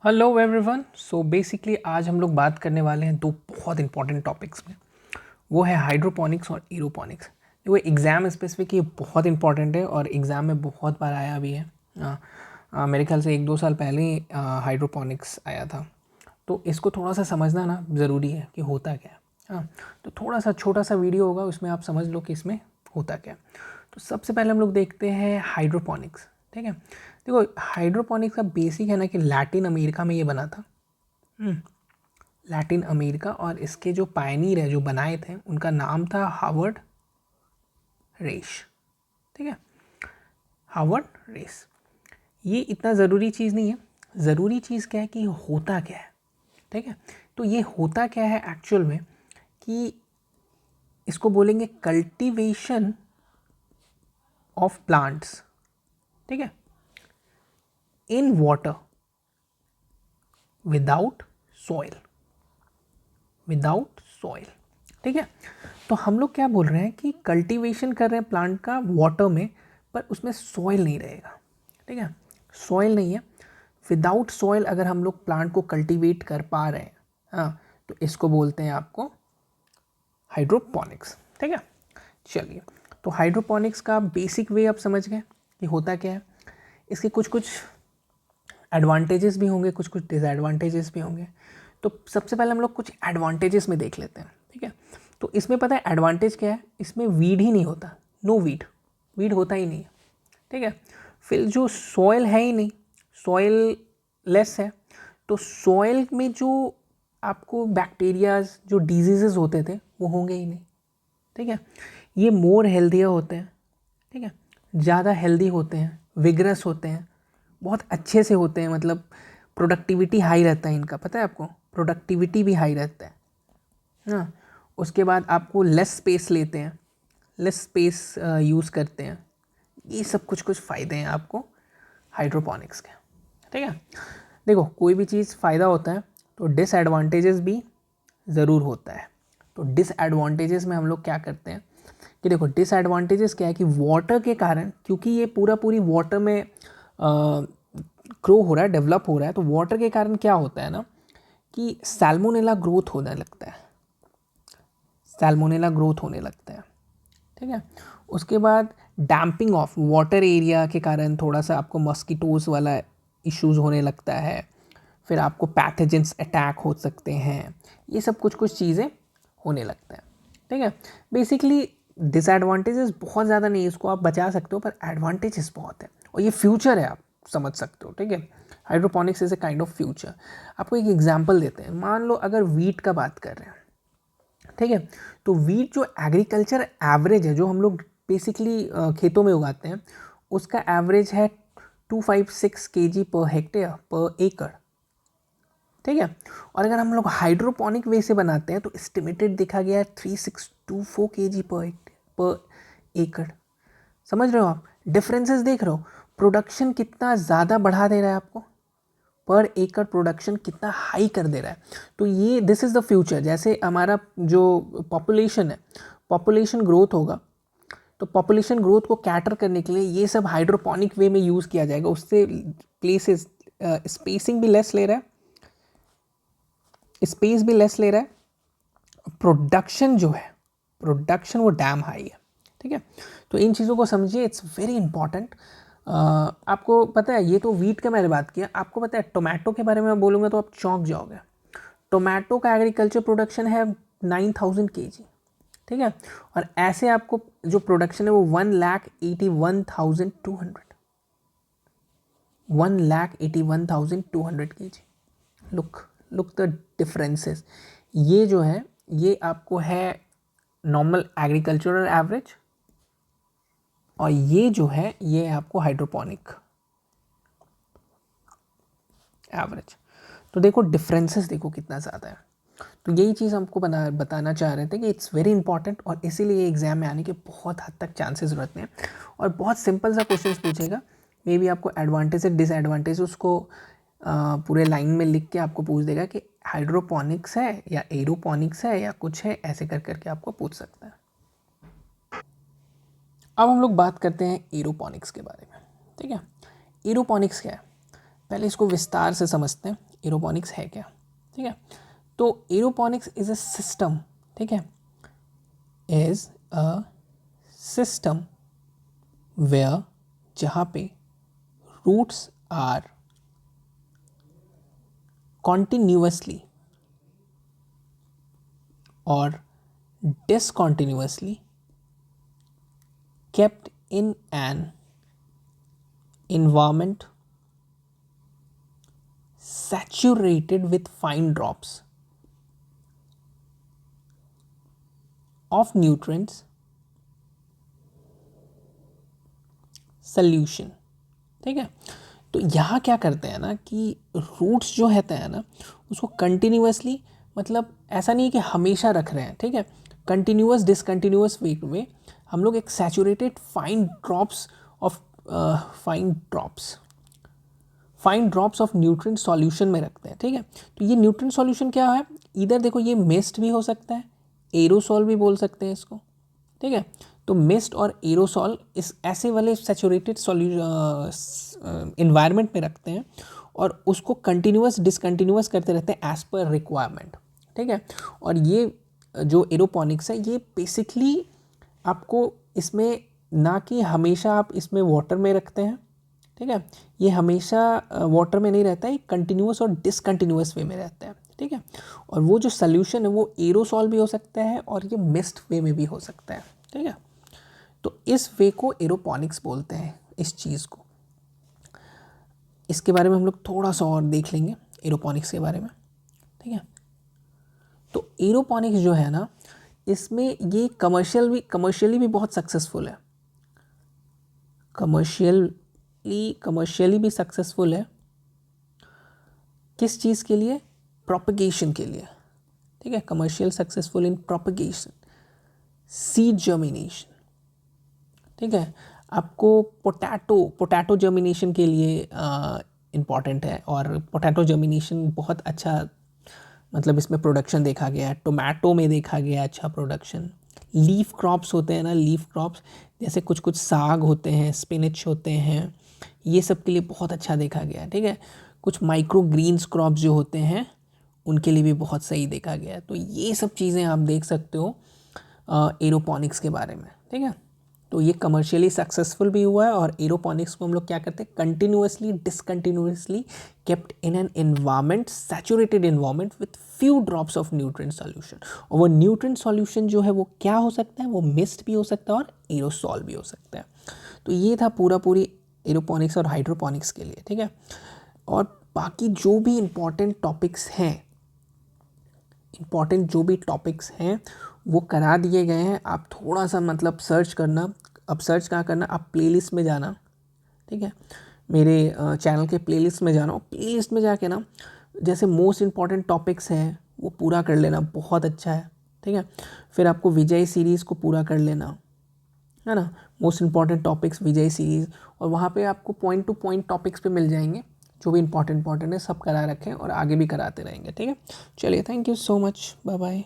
Hello everyone. So basically आज हम लोग बात करने वाले हैं दो बहुत इंपॉर्टेंट टॉपिक्स में। वो है हाइड्रोपोनिक्स और एरोपोनिक्स। वो एग्ज़ाम स्पेसिफिक ये बहुत इंपॉर्टेंट है और एग्ज़ाम में बहुत बार आया भी है। मेरे ख्याल से 1-2 साल पहले ही हाइड्रोपोनिक्स आया था। तो इसको थोड़ा सा समझना ना ज़रूरी है कि होता क्या है। हाँ, तो थोड़ा सा छोटा सा वीडियो होगा, उसमें आप समझ लो कि इसमें होता क्या है। तो सबसे पहले हम लोग देखते हैं हाइड्रोपोनिक्स। ठीक है, देखो हाइड्रोपोनिक्स का बेसिक है ना कि लैटिन अमेरिका में ये बना था। लैटिन अमेरिका, और इसके जो पायनीर है, जो बनाए थे, उनका नाम था हावर्ड रेश। ठीक है, हावर्ड रेस। ये इतना ज़रूरी चीज़ नहीं है। ज़रूरी चीज़ क्या है कि होता क्या है। ठीक है, तो ये होता क्या है एक्चुअल में कि इसको बोलेंगे कल्टीवेशन ऑफ प्लांट्स। ठीक है, in water without soil. Without soil. ठीक है, तो हम लोग क्या बोल रहे हैं कि कल्टीवेशन कर रहे हैं प्लांट का वाटर में, पर उसमें सॉइल नहीं रहेगा। ठीक है, सॉइल नहीं है। विदाउट सॉइल अगर हम लोग प्लांट को कल्टीवेट कर पा रहे हैं, हाँ, तो इसको बोलते हैं आपको हाइड्रोपोनिक्स। ठीक है, चलिए, तो हाइड्रोपोनिक्स का बेसिक वे आप समझ गए कि होता क्या है। इसके कुछ कुछ एडवांटेजेस भी होंगे, कुछ कुछ डिसएडवांटेजेस भी होंगे। तो सबसे पहले हम लोग कुछ एडवांटेजेस में देख लेते हैं। ठीक है, तो इसमें पता है एडवांटेज क्या है, इसमें वीड ही नहीं होता। नो वीड, वीड होता ही नहीं है। ठीक है, फिर जो सॉइल है ही नहीं, सॉइल लेस है, तो सॉइल में जो आपको बैक्टीरियाज, जो डिजीज़ेस होते थे, वो होंगे ही नहीं। ठीक है, ये मोर हेल्दियर होते हैं। ठीक है, ज़्यादा हेल्दी होते हैं, विगरस होते हैं, बहुत अच्छे से होते हैं। मतलब प्रोडक्टिविटी हाई रहता है इनका, पता है आपको, प्रोडक्टिविटी भी हाई रहता है। हाँ, उसके बाद आपको लेस स्पेस लेते हैं, लेस स्पेस यूज़ करते हैं। ये सब कुछ कुछ फ़ायदे हैं आपको हाइड्रोपोनिक्स के। ठीक है, देखो कोई भी चीज़ फ़ायदा होता है तो डिसएडवांटेजेस भी ज़रूर होता है। तो डिसएडवांटेजेस में हम लोग क्या करते हैं कि देखो डिसएडवांटेजेस क्या है कि वाटर के कारण, क्योंकि ये पूरी वाटर में ग्रो हो रहा है, डेवलप हो रहा है, तो वाटर के कारण क्या होता है ना कि सैल्मोनेला ग्रोथ होने लगता है। सैल्मोनेला ग्रोथ होने लगता है। ठीक है, उसके बाद डैम्पिंग ऑफ वाटर एरिया के कारण थोड़ा सा आपको मस्कीटोज वाला इश्यूज होने लगता है। फिर आपको पैथोजेंस अटैक हो सकते हैं। ये सब कुछ कुछ चीज़ें होने लगता है। ठीक है, बेसिकली डिसएडवांटेजेस बहुत ज़्यादा नहीं है, इसको आप बचा सकते हो, पर एडवांटेजेस बहुत है और ये फ्यूचर है, आप समझ सकते हो। ठीक है, hydroponics is a kind of future. आपको एक एग्जांपल देते हैं। मान लो अगर वीट का बात कर रहे हैं, ठीक है, तो वीट जो एग्रीकल्चर एवरेज है, जो हम लोग बेसिकली खेतों में उगाते हैं, उसका एवरेज है 256 kg पर हेक्टेयर पर एकड़। ठीक है, और अगर हम लोग हाइड्रोपोनिक वे से बनाते हैं तो एस्टिमेटेड देखा गया है 3624 kg पर एकड़। समझ रहे हो आप डिफरेंसेस, देख रहे हो प्रोडक्शन कितना ज़्यादा बढ़ा दे रहा है आपको, पर एकड़ प्रोडक्शन कितना हाई कर दे रहा है। तो ये दिस इज़ द फ्यूचर। जैसे हमारा जो पॉपुलेशन है, पॉपुलेशन ग्रोथ होगा, तो पॉपुलेशन ग्रोथ को कैटर करने के लिए ये सब हाइड्रोपोनिक वे में यूज़ किया जाएगा। उससे प्लेसेस, स्पेसिंग भी लेस ले रहा है, स्पेस भी लेस ले रहा है, प्रोडक्शन जो है, प्रोडक्शन वो डैम हाई है। ठीक है, तो इन चीज़ों को समझिए, इट्स वेरी इंपॉर्टेंट। आपको पता है, ये तो वीट का मैंने बात किया, आपको पता है टोमेटो के बारे में बोलूँगा तो आप चौंक जाओगे। टोमेटो का एग्रीकल्चर प्रोडक्शन है 9000 kg। ठीक है, और ऐसे आपको जो प्रोडक्शन है वो 1,81,200, 1,81,200 kg। Look the differences. ये जो है, ये आपको है नॉर्मल एग्रीकल्चरल एवरेज, और ये जो है ये आपको हाइड्रोपोनिक एवरेज। तो देखो डिफरेंसेस, देखो कितना ज़्यादा है। तो यही चीज़ हमको बताना चाह रहे थे कि इट्स वेरी इंपॉर्टेंट, और इसीलिए एग्जाम में आने के बहुत हद तक चांसेस रहते हैं। और बहुत सिंपल सा क्वेश्चन पूछेगा, मे बी आपको एडवांटेज डिसएडवांटेज उसको पूरे लाइन में लिख के आपको पूछ देगा कि हाइड्रोपोनिक्स है या एरोपोनिक्स है या कुछ है, ऐसे कर करके आपको पूछ सकता है। अब हम लोग बात करते हैं एरोपोनिक्स के बारे में। ठीक है, एरोपोनिक्स क्या है, पहले इसको विस्तार से समझते हैं। एरोपोनिक्स है क्या, ठीक है। तो एरोपोनिक्स इज अ सिस्टम, ठीक है, इज अ सिस्टम वेयर, जहाँ पे रूट्स आर कॉन्टिन्यूअसली और discontinuously kept in an environment saturated with fine drops of nutrients solution, ठीक है। तो यहाँ क्या करते हैं ना कि रूट्स जो रहते हैं ना उसको कंटिन्यूअसली, मतलब ऐसा नहीं कि हमेशा रख रहे हैं, ठीक है, कंटिन्यूअस डिसकंटिन्यूअस वे में हम लोग एक saturated fine drops of nutrient solution में रखते हैं, ठीक है। तो ये न्यूट्रिएंट सॉल्यूशन क्या है, इधर देखो ये मिस्ट भी हो सकता है, एरोसॉल भी बोल सकते हैं इसको, ठीक है। तो मिस्ट और एरोसॉल इस ऐसे वाले सैचुरेटेड इन्वायरमेंट में रखते हैं और उसको कंटिन्यूअस डिसकंटिन्यूअस करते रहते हैं एज पर रिक्वायरमेंट, ठीक है। और ये जो एरोपोनिक्स है ये बेसिकली आपको इसमें ना कि हमेशा आप इसमें वाटर में रखते हैं, ठीक है, ये हमेशा वाटर में नहीं रहता है, कंटिन्यूअस और डिसकंटिन्यूअस वे में रहता है, ठीक है। और वो जो सल्यूशन है वो एरोसॉल भी हो सकता है और ये मिस्ट वे में भी हो सकता है, ठीक है। तो इस वे को एरोपोनिक्स बोलते हैं, इस चीज़ को। इसके बारे में हम लोग थोड़ा सा और देख लेंगे एरोपोनिक्स के बारे में, ठीक है। तो एरोपोनिक्स जो है ना इसमें ये कमर्शियली भी बहुत सक्सेसफुल है, कमर्शियली भी सक्सेसफुल है। किस चीज़ के लिए, प्रोपगेशन के लिए, ठीक है, commercial successful in propagation, seed germination, ठीक है। आपको पोटैटो जर्मिनेशन के लिए इम्पॉर्टेंट है और पोटैटो जर्मिनेशन बहुत अच्छा, मतलब इसमें प्रोडक्शन देखा गया है, टोमेटो में देखा गया है अच्छा प्रोडक्शन। लीफ क्रॉप्स होते हैं ना, लीफ क्रॉप्स जैसे कुछ कुछ साग होते हैं, स्पिनच होते हैं, ये सब के लिए बहुत अच्छा देखा गया है, ठीक है। कुछ माइक्रो ग्रीन्स क्रॉप्स जो होते हैं उनके लिए भी बहुत सही देखा गया है। तो ये सब चीज़ें आप देख सकते हो एरोपोनिक्स के बारे में, ठीक है। तो ये कमर्शियली सक्सेसफुल भी हुआ है और एरोपोनिक्स को हम लोग क्या करते हैं, continuously discontinuously kept in an environment, saturated environment with few drops of nutrient solution. और वो न्यूट्रिएंट सॉल्यूशन जो है वो क्या हो सकता है, वो मिस्ट भी हो सकता है और एरोसॉल भी हो सकता है। तो ये था पूरी एरोपोनिक्स और हाइड्रोपोनिक्स के लिए, ठीक है। और बाकी जो भी इम्पॉर्टेंट टॉपिक्स हैं वो करा दिए गए हैं। आप थोड़ा सा मतलब सर्च करना, अब सर्च कहाँ करना, आप प्लेलिस्ट में जाना, ठीक है, मेरे चैनल के प्लेलिस्ट में जाना, प्लेलिस्ट में जाके ना जैसे मोस्ट इम्पॉर्टेंट टॉपिक्स हैं वो पूरा कर लेना, बहुत अच्छा है, ठीक है। फिर आपको विजय सीरीज़ को पूरा कर लेना है ना, मोस्ट इम्पॉर्टेंट टॉपिक्स विजय सीरीज़, और वहाँ पे आपको पॉइंट टू पॉइंट टॉपिक्स पे मिल जाएंगे जो भी इंपॉर्टेंट है, सब करा रखें और आगे भी कराते रहेंगे, ठीक है। चलिए, thank you so much, bye bye.